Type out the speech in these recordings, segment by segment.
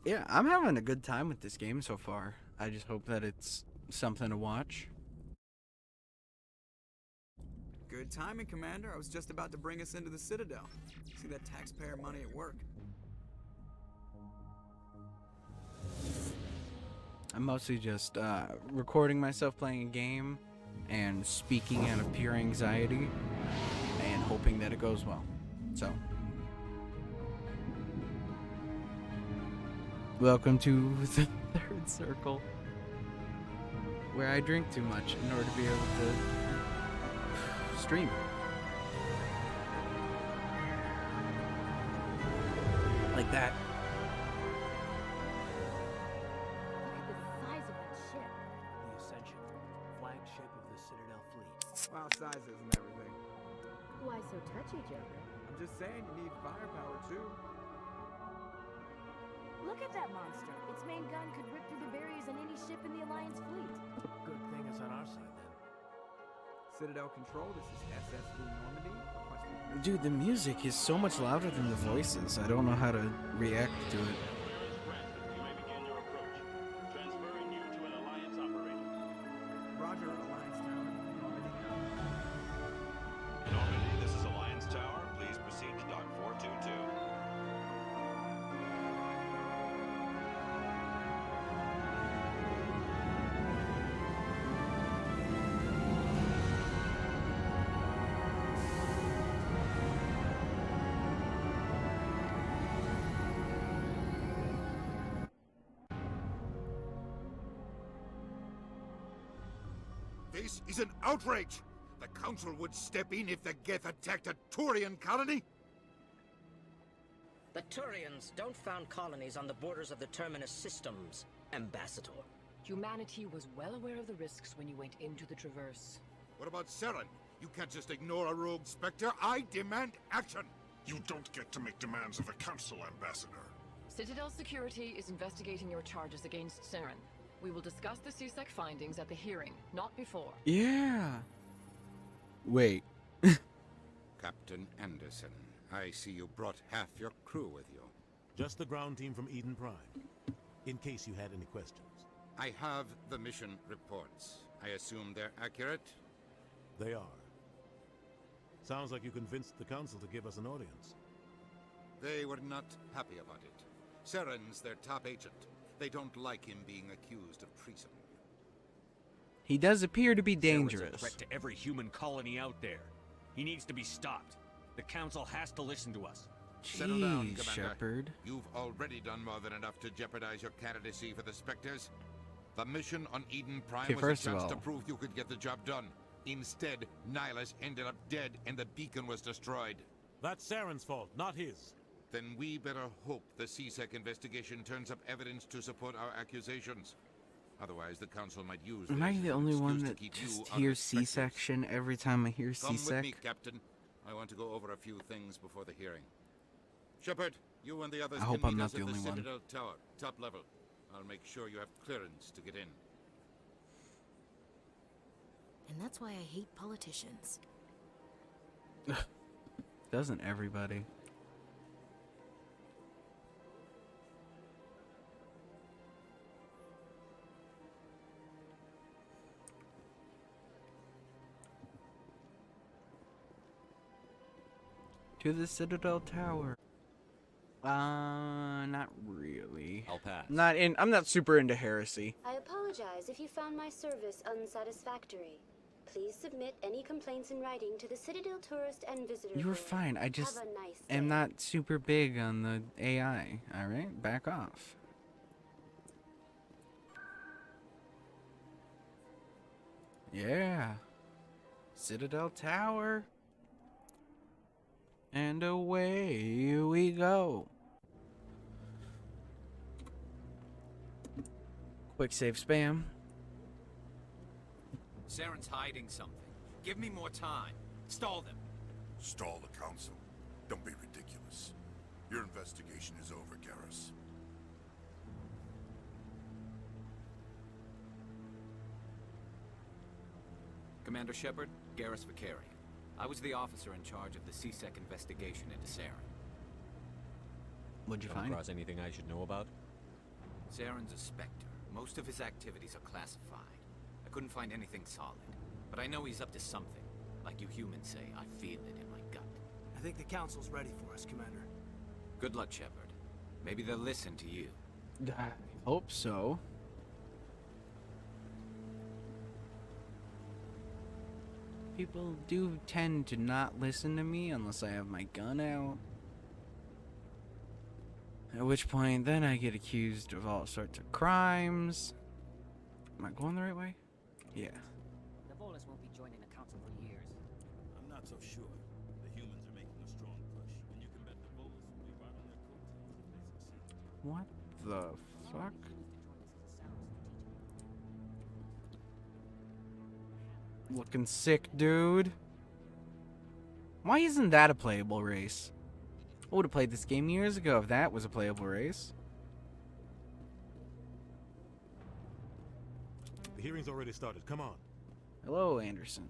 Yeah, I'm having a good time with this game so far. I just hope that it's something to watch. Good timing, Commander. I was just about to bring us into the Citadel. See that taxpayer money at work. I'm mostly just recording myself playing a game and speaking out of pure anxiety and hoping that it goes well. So, welcome to the third circle, where I drink too much in order to be able to stream. Like that. Look at the size of that ship. The Ascension, flagship of the Citadel fleet. Wow, sizes and everything. Why so touchy, Joker? I'm just saying you need firepower too. Look at that monster. Its main gun could rip through the barriers in any ship in the Alliance fleet. Good thing it's on our side then. Citadel Control, this is SS Blue Normandy. Requesting- Dude, the music is so much louder than the voices. I don't know how to react to it. Roger, Alliance Tower, Normandy. Normandy, this is Alliance Tower. Please proceed to Dock 422. This is an outrage! The Council would step in if the Geth attacked a Turian colony? The Turians don't found colonies on the borders of the Terminus systems, Ambassador. Humanity was well aware of the risks when you went into the Traverse. What about Saren? You can't just ignore a rogue Spectre. I demand action! You don't get to make demands of the Council, Ambassador. Citadel Security is investigating your charges against Saren. We will discuss the CSEC findings at the hearing, not before. Yeah. Wait. Captain Anderson, I see you brought half your crew with you. Just the ground team from Eden Prime, in case you had any questions. I have the mission reports. I assume they're accurate? They are. Sounds like you convinced the Council to give us an audience. They were not happy about it. Saren's their top agent. They don't like him being accused of treason. He does appear to be Saren's dangerous. a threat to every human colony out there. He needs to be stopped. The Council has to listen to us. Settle down, Jeez, Commander. Shepard. You've already done more than enough to jeopardize your candidacy for the Spectres. The mission on Eden Prime Okay, was first a of chance to all- prove you could get the job done. Instead, Nihilus ended up dead and the beacon was destroyed. That's Saren's fault, not his. Then we better hope the CSEC investigation turns up evidence to support our accusations. Otherwise, the Council might use Am this I as the an only one excuse to that keep just you on hears the Spectres. C-section every time I hear Come with C-sec? me, Captain. I want to go over a few things before the hearing. Shepard, you and the others I hope can I'm meet not us the at only one. Citadel Tower, top level. I'll make sure you have clearance to get in. And that's why I hate politicians. Doesn't everybody? To the Citadel Tower. Not really. I'll pass. I'm not super into heresy. I apologize if you found my service unsatisfactory. Please submit any complaints in writing to the Citadel Tourist and Visitor You were Board. fine. I just Have a nice am day. not super big on the AI. Alright? Back off. Yeah. Citadel Tower. And away we go. Quick save spam. Saren's hiding something. Give me more time. Stall them. Stall the Council. Don't be ridiculous. Your investigation is over, Garrus. Commander Shepard, Garrus Vicarian. I was the officer in charge of the CSEC investigation into Saren. What'd you Come find? across anything I should know about? Zaren's a Spectre. Most of his activities are classified. I couldn't find anything solid. But I know he's up to something. Like you humans say, I feel it in my gut. I think the Council's ready for us, Commander. Good luck, Shepard. Maybe they'll listen to you. I hope so. People do tend to not listen to me unless I have my gun out. At which point, then I get accused of all sorts of crimes. Am I going the right way? Yeah. The Volus won't be joining the Council for years. I'm not so sure. The humans are making a strong push, and you can bet the Volus will be right on their coattails if they succeed. What the fuck? Looking sick, dude. Why isn't that a playable race? I would have played this game years ago if that was a playable race. The hearing's already started. Come on. Hello, Anderson.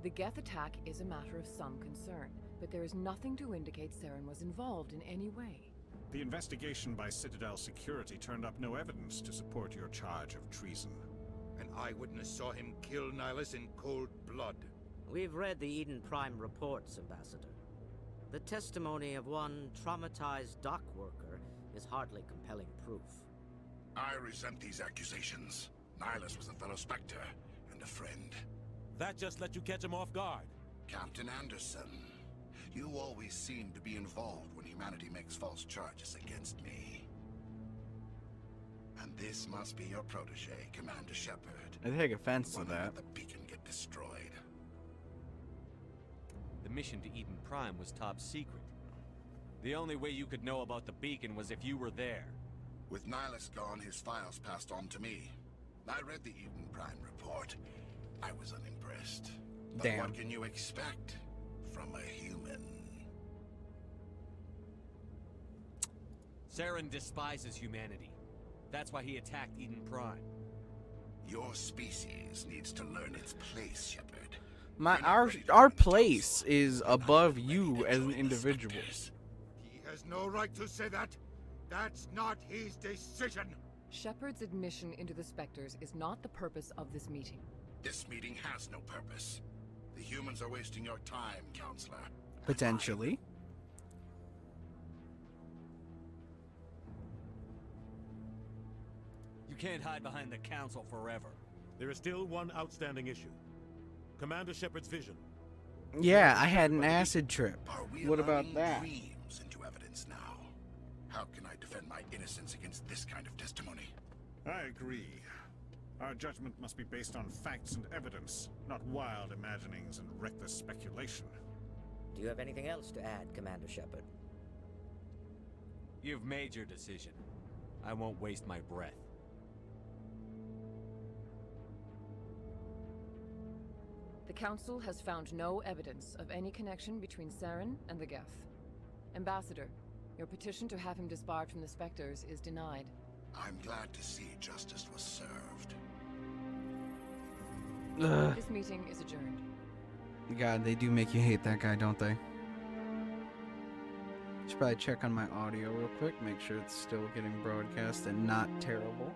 The Geth attack is a matter of some concern, but there is nothing to indicate Saren was involved in any way. The investigation by Citadel Security turned up no evidence to support your charge of treason. An eyewitness saw him kill Nihilus in cold blood. We've read the Eden Prime reports, Ambassador. The testimony of one traumatized dock worker is hardly compelling proof. I resent these accusations. Nihilus was a fellow Spectre and a friend. That just let you catch him off guard. Captain Anderson, you always seem to be involved when humanity makes false charges against me. And this must be your protege, Commander Shepard. I take offense to Wanna that. let the beacon get destroyed. The mission to Eden Prime was top secret. The only way you could know about the beacon was if you were there. With Nihilus gone, his files passed on to me. I read the Eden Prime report. I was unimpressed. But Damn. what can you expect from a human? Saren despises humanity. That's why he attacked Eden Prime. Your species needs to learn its place, Shepard. Our place is above you as an individual. He has no right to say that. That's not his decision. Shepard's admission into the Spectres is not the purpose of this meeting. This meeting has no purpose. The humans are wasting your time, Counselor. Potentially. You can't hide behind the Council forever. There is still one outstanding issue. Commander Shepard's vision. Yeah, I had an acid trip. Are we What about allowing that? dreams into evidence now? How can I defend my innocence against this kind of testimony? I agree. Our judgment must be based on facts and evidence, not wild imaginings and reckless speculation. Do you have anything else to add, Commander Shepard? You've made your decision. I won't waste my breath. The Council has found no evidence of any connection between Saren and the Geth. Ambassador, your petition to have him disbarred from the Spectres is denied. I'm glad to see justice was served. This meeting is adjourned. God, they do make you hate that guy, don't they? Should probably check on my audio real quick, make sure it's still getting broadcast and not terrible.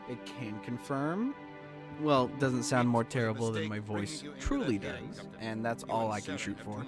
It can confirm. Well, it doesn't sound more terrible than my voice truly does, and that's all I can shoot for.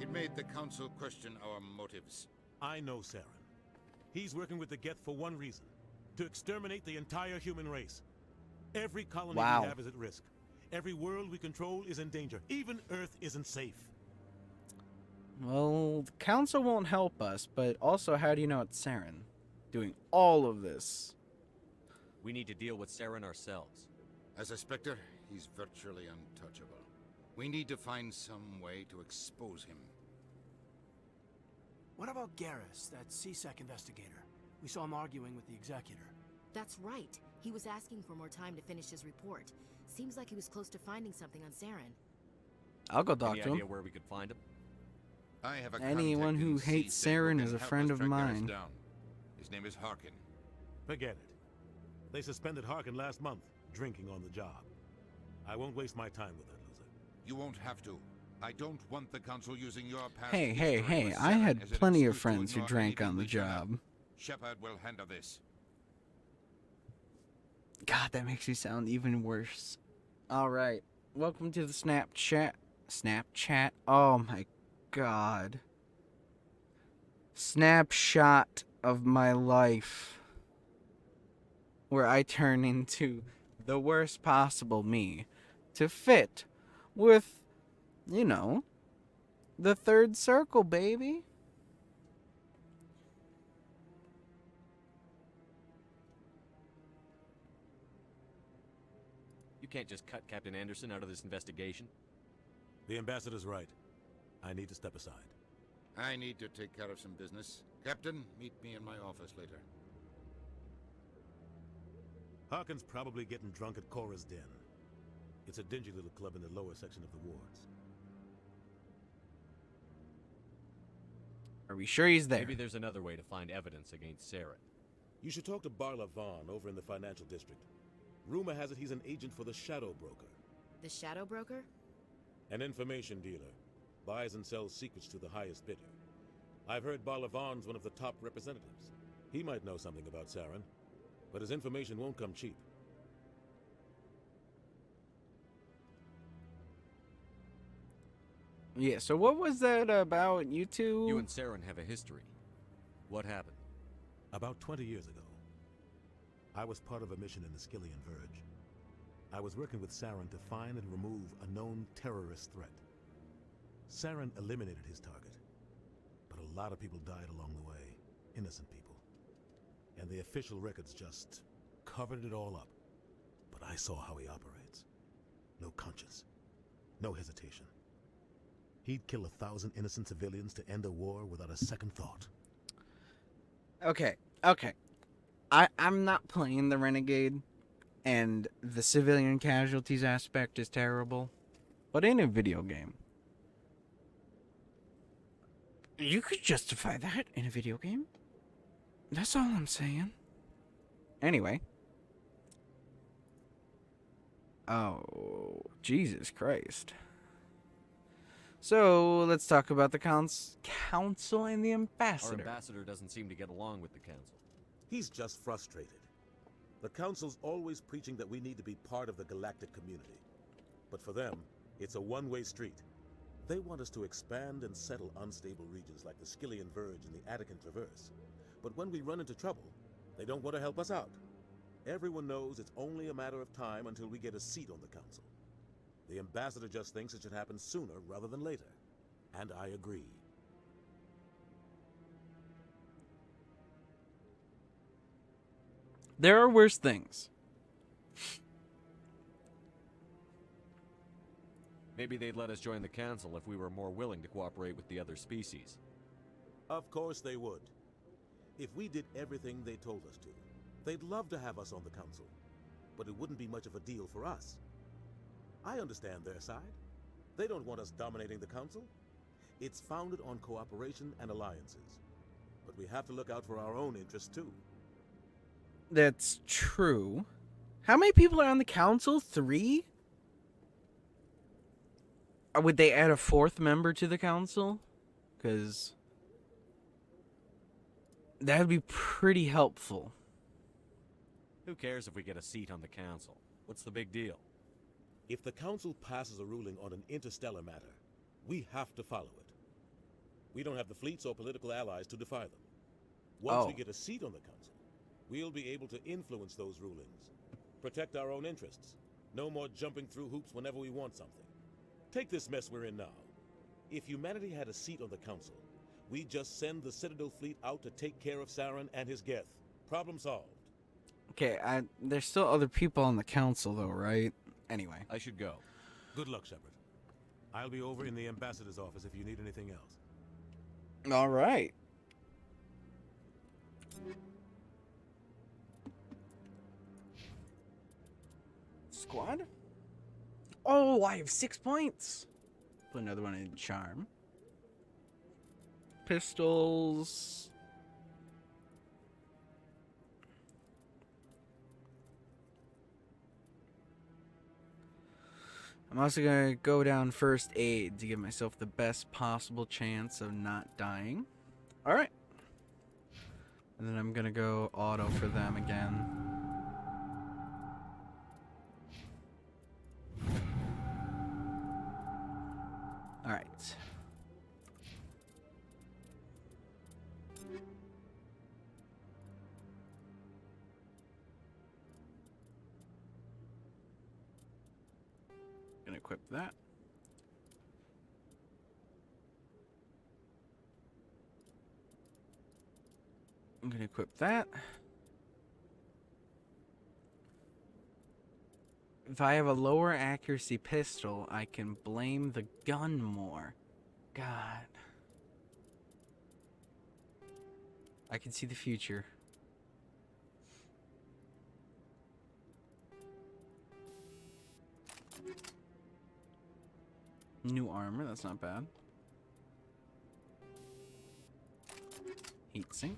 It made the Council question our motives. I know Saren. He's working with the Geth for one reason. To exterminate the entire human race. Every colony we have is at risk. Every world we control is in danger. Even Earth isn't safe. Well, the Council won't help us, but also how do you know it's Saren doing all of this? We need to deal with Saren ourselves. As a Spectre, he's virtually untouchable. We need to find some way to expose him. What about Garrus, that CSEC investigator? We saw him arguing with the Executor. That's right. He was asking for more time to finish his report. Seems like he was close to finding something on Saren. I'll go talk Any to him. idea where we could find him? I have a Anyone contact who in hates CSEC who Saren can is a help friend us of track Garrus mine. down. His name is Harkin. Forget it. They suspended Harkin last month, drinking on the job. I won't waste my time with that loser. You won't have to. I don't want the Council using your past Hey, history with I Saren had as an plenty of excuse to friends who ignore drank anything on the we turn up. job. Shepard will handle this. God, that makes me sound even worse. Alright, welcome to the Snapchat. Snapchat? Oh my god. Snapshot of my life. Where I turn into the worst possible me to fit with, you know, the third circle, baby. You can't just cut Captain Anderson out of this investigation. The ambassador's right. I need to step aside. I need to take care of some business. Captain, meet me in my office later. Harkin's probably getting drunk at Cora's Den. It's a dingy little club in the lower section of the wards. Are we sure he's there? Maybe there's another way to find evidence against Saren. You should talk to Barla Vaughn over in the financial district. Rumor has it he's an agent for the Shadow Broker. The Shadow Broker? An information dealer. Buys and sells secrets to the highest bidder. I've heard Barla Vaughn's one of the top representatives. He might know something about Saren, but his information won't come cheap. Yeah, so what was that about you two? You and Saren have a history. What happened? About 20 years ago, I was part of a mission in the Skillian Verge. I was working with Saren to find and remove a known terrorist threat. Saren eliminated his target, but a lot of people died along the way, innocent people. And the official records just covered it all up. But I saw how he operates. No conscience, no hesitation. He'd kill 1,000 innocent civilians to end a war without a second thought. Okay. I'm not playing the Renegade, and the civilian casualties aspect is terrible. But in a video game, you could justify that in a video game. That's all I'm saying. Anyway. Oh, Jesus Christ. So, let's talk about the council and the ambassador. Our ambassador doesn't seem to get along with the council. He's just frustrated. The council's always preaching that we need to be part of the galactic community. But for them, it's a one-way street. They want us to expand and settle unstable regions like the Skillian Verge and the Attican Traverse. But when we run into trouble, they don't want to help us out. Everyone knows it's only a matter of time until we get a seat on the council. The ambassador just thinks it should happen sooner rather than later. And I agree. There are worse things. Maybe they'd let us join the council if we were more willing to cooperate with the other species. Of course they would. If we did everything they told us to, they'd love to have us on the council. But it wouldn't be much of a deal for us. I understand their side. They don't want us dominating the council. It's founded on cooperation and alliances. But we have to look out for our own interests too. That's true. How many people are on the council? 3? Or would they add a 4th member to the council? Because that would be pretty helpful. Who cares if we get a seat on the council? What's the big deal? If the council passes a ruling on an interstellar matter, we have to follow it. We don't have the fleets or political allies to defy them. Once we get a seat on the council, we'll be able to influence those rulings, protect our own interests. No more jumping through hoops whenever we want something. Take this mess we're in now. If humanity had a seat on the council, we'd just send the Citadel fleet out to take care of Saren and his Geth. Problem solved. Okay, there's still other people on the council, though, right? Anyway. I should go. Good luck, Shepard. I'll be over in the ambassador's office if you need anything else. All right. Squad? Oh, I have 6 points. Put another one in charm. Pistols. I'm also going to go down first aid to give myself the best possible chance of not dying. Alright. And then I'm going to go auto for them again. Alright. Gonna equip that. I'm gonna equip that. If I have a lower accuracy pistol, I can blame the gun more. God. I can see the future. New armor, that's not bad. Heatsink.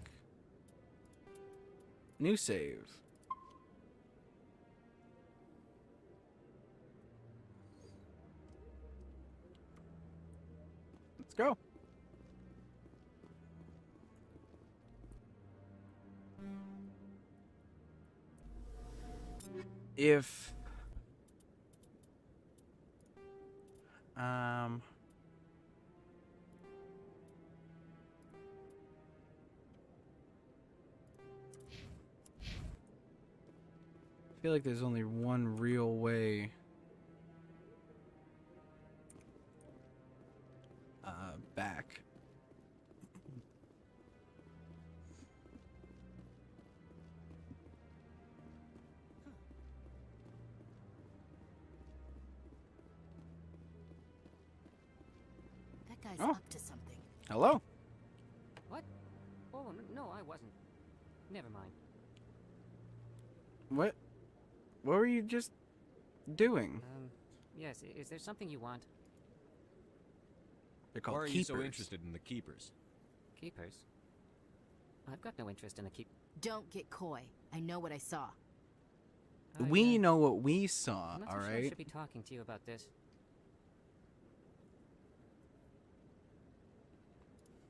New save. Let's go. If I feel like there's only one real way back. That guy's Oh. up to something. Hello. What? Oh, no, I wasn't. Never mind. What were you just doing? Yes, is there something you want? They're called Why are keepers. you so interested in the keepers? Keepers? I've got no interest in a keep. Don't get coy. I know what I saw. We know what we saw, I'm not all so sure I right? should be talking to you about this.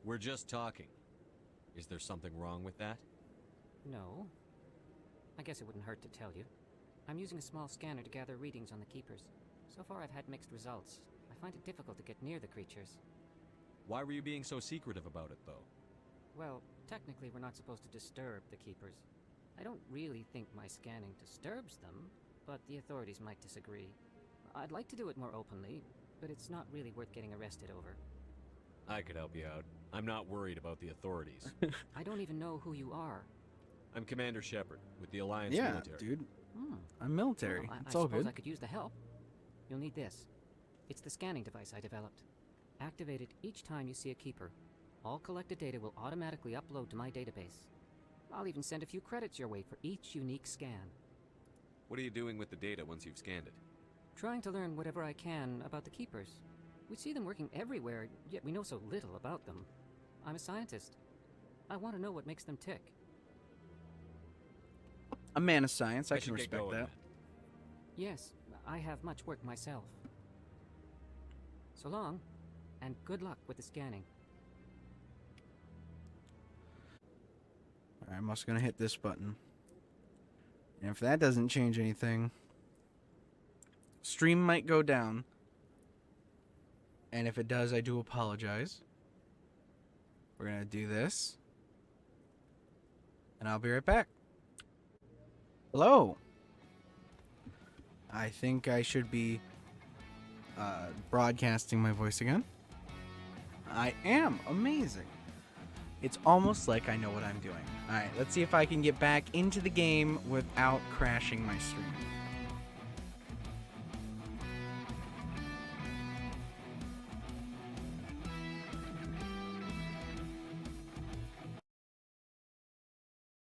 We're just talking. Is there something wrong with that? No. I guess it wouldn't hurt to tell you. I'm using a small scanner to gather readings on the keepers. So far I've had mixed results. I find it difficult to get near the creatures. Why were you being so secretive about it, though? Well, technically we're not supposed to disturb the keepers. I don't really think my scanning disturbs them, but the authorities might disagree. I'd like to do it more openly, but it's not really worth getting arrested over. I could help you out. I'm not worried about the authorities. I don't even know who you are. I'm Commander Shepard with the Alliance Yeah, military. dude. I'm military. Well, It's I all suppose good. I could use the help. You'll need this. It's the scanning device I developed. Activate it each time you see a keeper. All collected data will automatically upload to my database. I'll even send a few credits your way for each unique scan. What are you doing with the data once you've scanned it? Trying to learn whatever I can about the keepers. We see them working everywhere, yet we know so little about them. I'm a scientist. I want to know what makes them tick. A man of science, I should can get respect going, that. Yes, I have much work myself. So long, and good luck with the scanning. Alright, I'm also gonna hit this button. And if that doesn't change anything, stream might go down. And if it does, I do apologize. We're gonna do this. And I'll be right back. Hello. I think I should be broadcasting my voice again. I am. Amazing. It's almost like I know what I'm doing. Alright, let's see if I can get back into the game without crashing my stream.